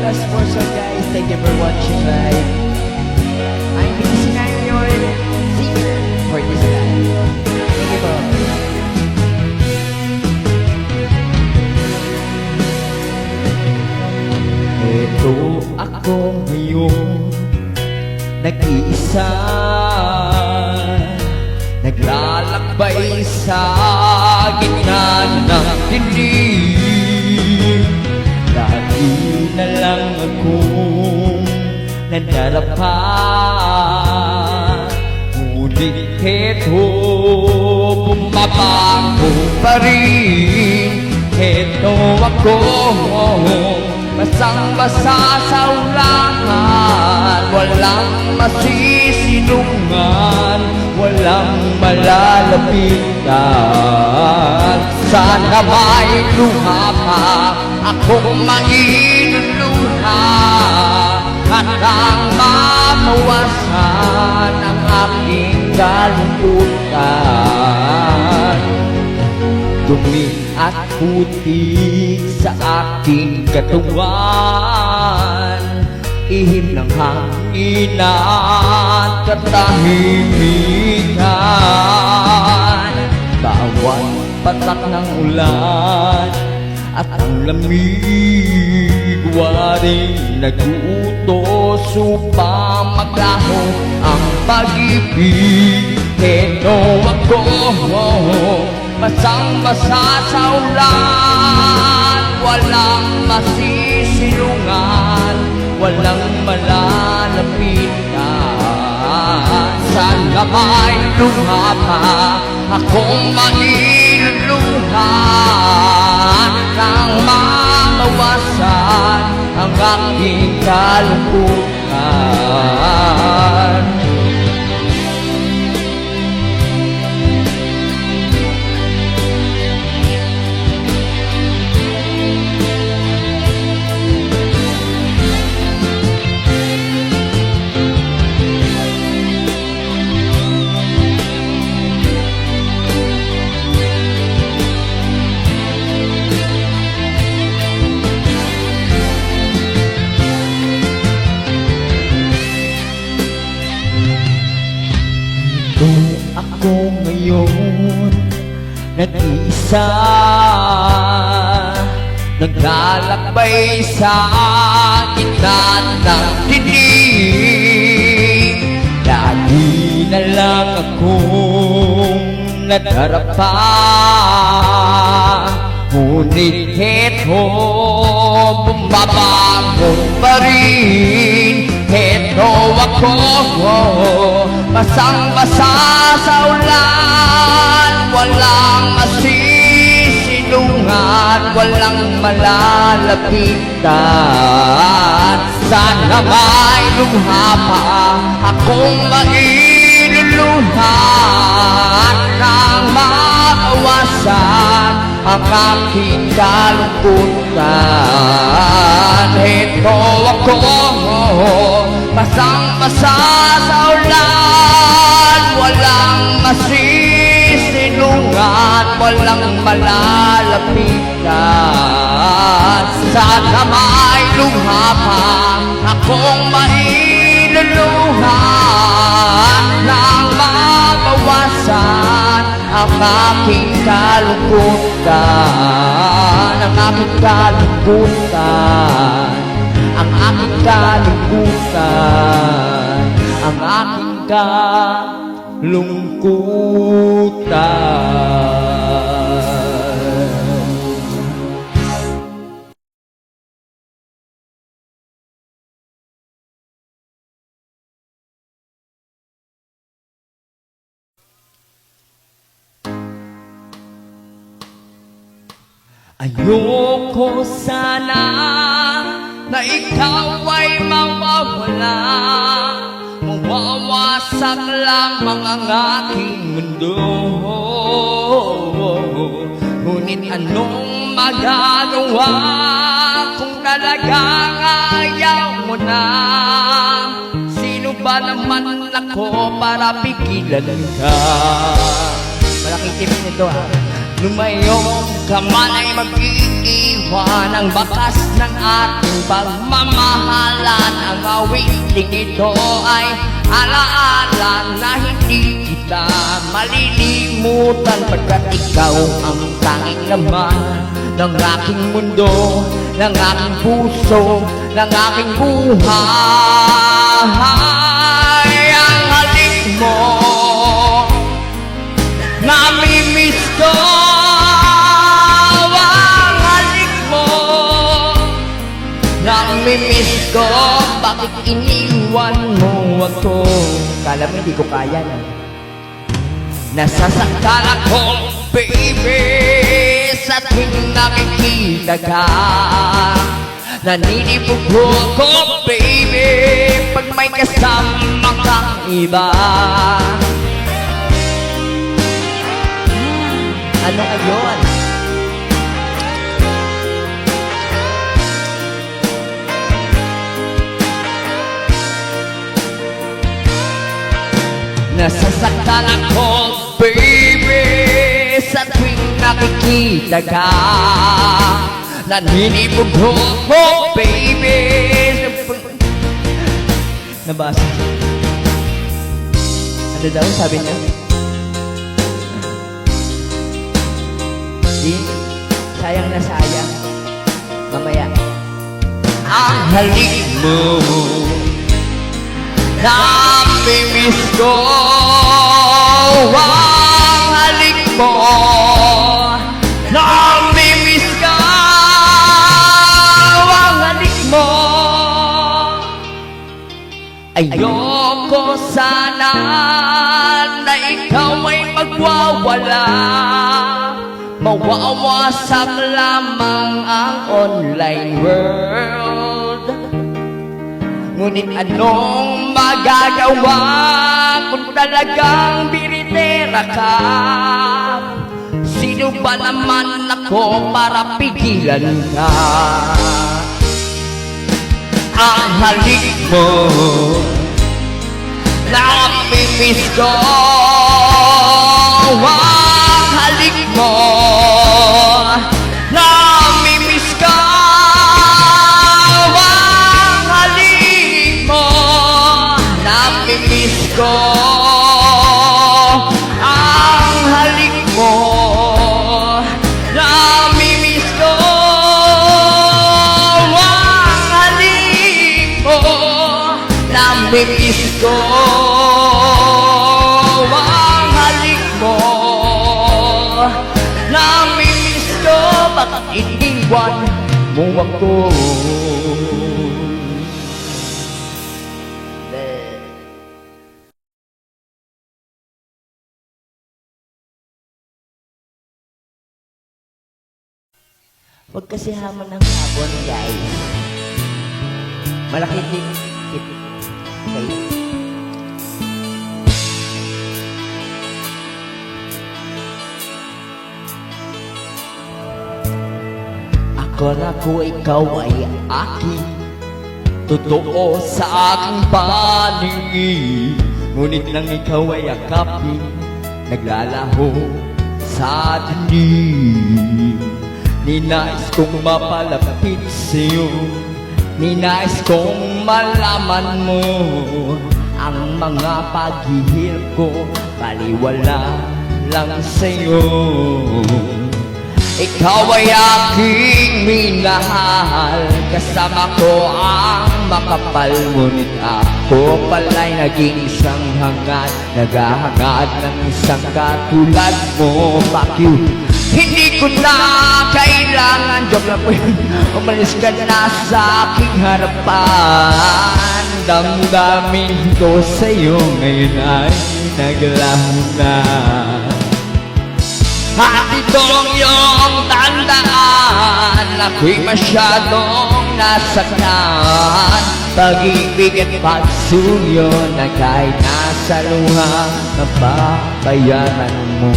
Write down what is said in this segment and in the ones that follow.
last portion, guys. Thank you for watching live. I'm busy na your singer for this live. Thank you po. Ito ako ngayon, nag-iisa, naglalakbay sa gitna ng dilim. Lagi na lang akong nanarapan, ngunit heto bumabago pa rin. Heto ako, basang-basa sa ulangan, walang masisinungan, walang malalapitan. Sana may luha pa akong mailuluha, hanggang mabawasan ang aking kalungkutan. Dumi at putik sa aking katawan, ihip ng hangin at katahimikan. Bawat patak ng ulan at ang lamig, waring nag-uutos upang maglaho ang pag-ibig. Heto ako, basang-basa sa ulan, walang masisilungan, walang malalapitan. Sana may luha pa akong mailuluha, nang mabawasan ang aking kalungkutan. Ako ngayon, nag-iisa, naglalakbay sa gitna ng dilim. Lagi na lang akong nadarapa, ngunit heto bumabago pa rin. Heto ako, basang-basa sa ulan, walang masisilungan, walang malalapitan. Sana may luha pa akong mailuluha, nang mabawasan ang aking kalungkutan. Heto ako, basang-basa sa ulan, walang masisilungan, walang malalapitan. Sana may luha pa akong mailuluha, nang mabawasan ang aking kalungkutan. Ang aking kalungkutan, ang aking kalungkutan, ang aking kalungkutan. Ayoko sana na ikaw ay mawawala, mawawasak lamang ang aking mundo. Ngunit anong magagawa kung talagang ayaw mo na? Sino ba naman ako para pigilan ka? Malaking tip nito ha. Lumayo ka man ay mag-iiwan iniwan ang bakas ng ating pagmamahalan. Ang awiting ito ay alaala na hindi kita malilimutan, pagkat ikaw ang tanging laman ng aking mundo, ng aking puso, ng aking buhay. Ang halik mo, namimiss ko. Ang halik mo, namimiss ko. Bakit iniwan mo ako? Kala mo hindi ko kaya na. Nasasaktan ako, baby, sa tuwing nakikita ka. Naninibog ako, baby, pag may kasama kang iba. Ano ngayon? Nasasaktan ako, baby, sa tuwing nakikita ka. Naninibog ako, baby. Nabasa. Ano daw sabi niya? Di, sayang na sayang. Mamaya. Ang halik mo, namimiss ko. Ang halik mo, namimiss ka. Ang halik mo, ayoko sana na ikaw ay magwawala. Mawawasak lamang ang online world. Ngunit anong magagawa kung talagang biritera ka? Sino ba naman ako para pigilan ka? Ang halik mo, namimiss ko. Ang halik mo, namimiss ka. Ang halik mo, namimiss ko. Ang halik mo, namimiss ko. Ang halik mo, namimiss ko. Ang halik mo, namimiss ko. Bakit iniwan mo ako? Huwag kasi hamon ng habon, guys. Malaki tip. Okay. Akala ko ikaw ay akin, totoo sa aking paningin. Ngunit nang ikaw ay akapin, naglalaho sa dilim. Ninais kong mapalapit sa'yo, ninais kong malaman mo ang mga paghihirap ko, baliwala lang sa'yo. Ikaw ay aking minahal, kasama ko ang makapal. Ngunit ako pala'y naging isang hangad, naghahangad ng isang katulad mo. Fuck you. Hindi ko na kailangan, joke lang po yun. Umalis ka na sa aking harapan. Damdamin ko sa'yo ngayon ay naglaho na. At itong iyong tandaan, ako'y masyadong nasaktan. Pag-ibig at pagsuyo na kahit nasa luha, napapayaran mo.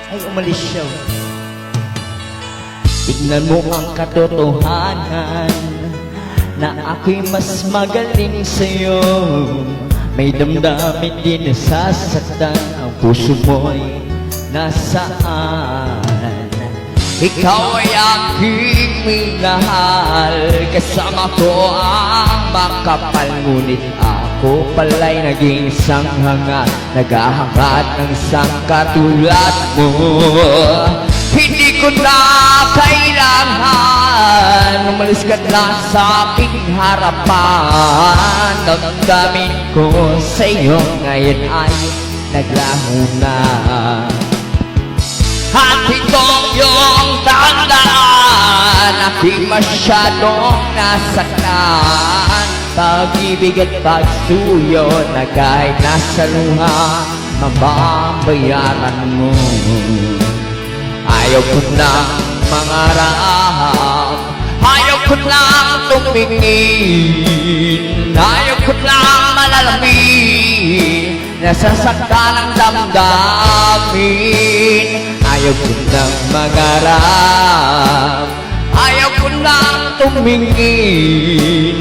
Ay, umalis siya. Tignan mo ang katotohanan na ako'y mas magaling sa'yo. May damdamin din nasasaktan, ang puso mo'y nasaan. Ikaw ay aking minahal, kasama ko ang makapal, ngunit ako pala'y naging isang hangat, naghahangad ng isang katulad mo. Hindi ko na kailangan umalis ka na sa aking harapan. Damdamin ko sa iyo ngayon ay naglaho na. At itong iyong tandaan, ako'y masyadong nasaktan. Pag-ibig at pagsuyo na kahit nasa luha, mababayaran mo. Ayaw ko nang mangarap, ayaw ko nang tumingin, ayaw ko nang malalamin, nasasaktan ang damdamin. Ayaw ko nang mangarap, ayaw ko nang tumingin,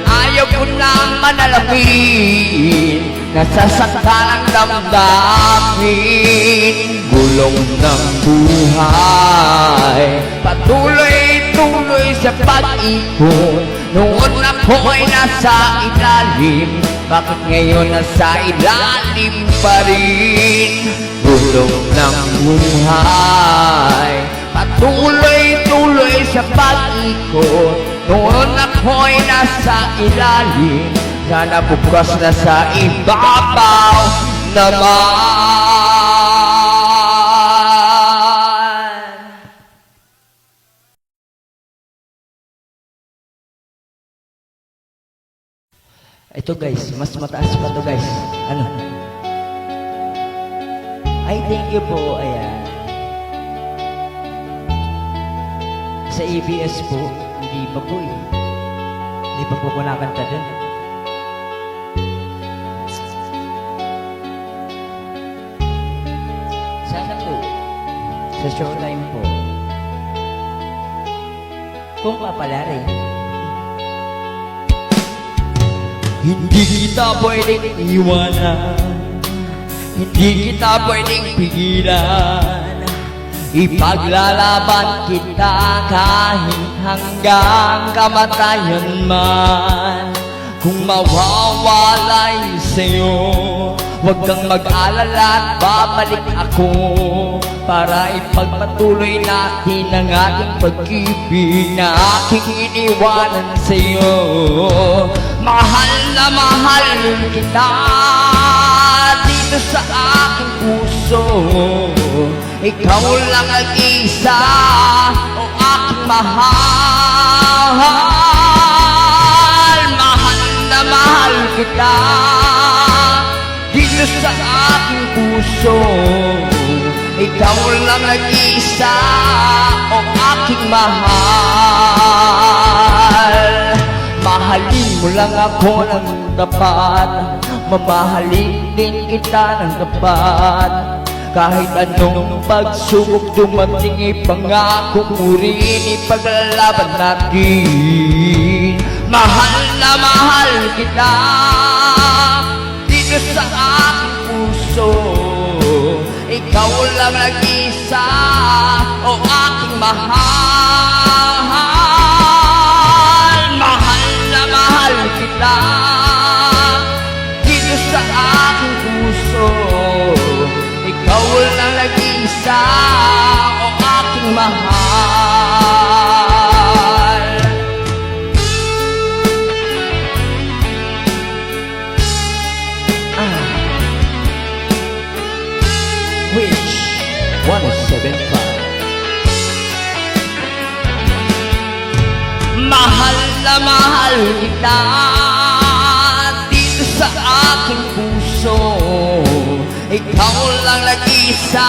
ayaw ko nang manalamin, nasasaktan ang damdamin. Gulong ng buhay, patuloy-tuloy sa pag-ikot. Noon ako'y nasa ilalim, bakit ngayon nasa ilalim pa rin? Gulong ng buhay, patuloy-tuloy sa pag-ikot. Noon ako'y nasa ilalim, sana bukas na sa ibabaw naman. Ito guys, mas mataas pa to guys. Ano? Ay, thank you po. Ayan. Sa ABS po, hindi pa po eh. Hindi pa po kunakanta dun. Sana po, sa showtime po, kung papalari. Hindi kita pwedeng iwanan, hindi kita pwedeng pigilan, ipaglalaban kita kahit hanggang kamatayan man. Kung mawawalay sa'yo, huwag kang mag-alala at babalik ako, para ipagpatuloy natin ang ating pag-ibig na aking iniwanan sa'yo. Mahal na mahal kita dito sa aking puso, ikaw lang ang isa, o aking mahal. Mahal na mahal kita dito sa aking puso, ikaw lang ang isa, o aking mahal. Mahalin mo lang ako ng tapat, mamahalin din kita ng tapat. Kahit anong pagsubok dumating, ipangako mo rin, ipaglalaban natin. Mahal na mahal kita dito sa aking puso, ikaw lang nag-isa, o aking mahal. Mahal na mahal kita dito sa aking puso, ikaw lang nag-isa, o aking mahal. Which 107.5. Mahal na mahal kita dito sa aking puso, ikaw lang nag-isa,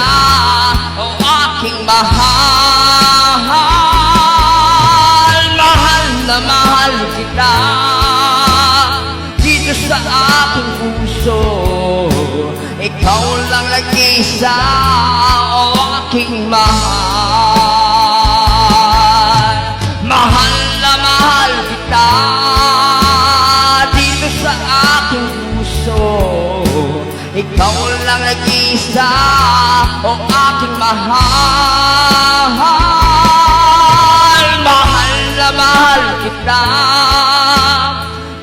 o aking mahal. Mahal na mahal kita dito sa aking puso, ikaw lang nag-isa, o aking mahal. Mahal na mahal kita dito sa aking puso, ikaw lang nag-isa, o aking mahal, mahal na mahal kita.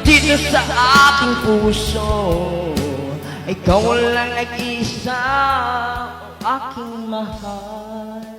Dito sa aking puso, ikaw lang nag-isa, aking mahal.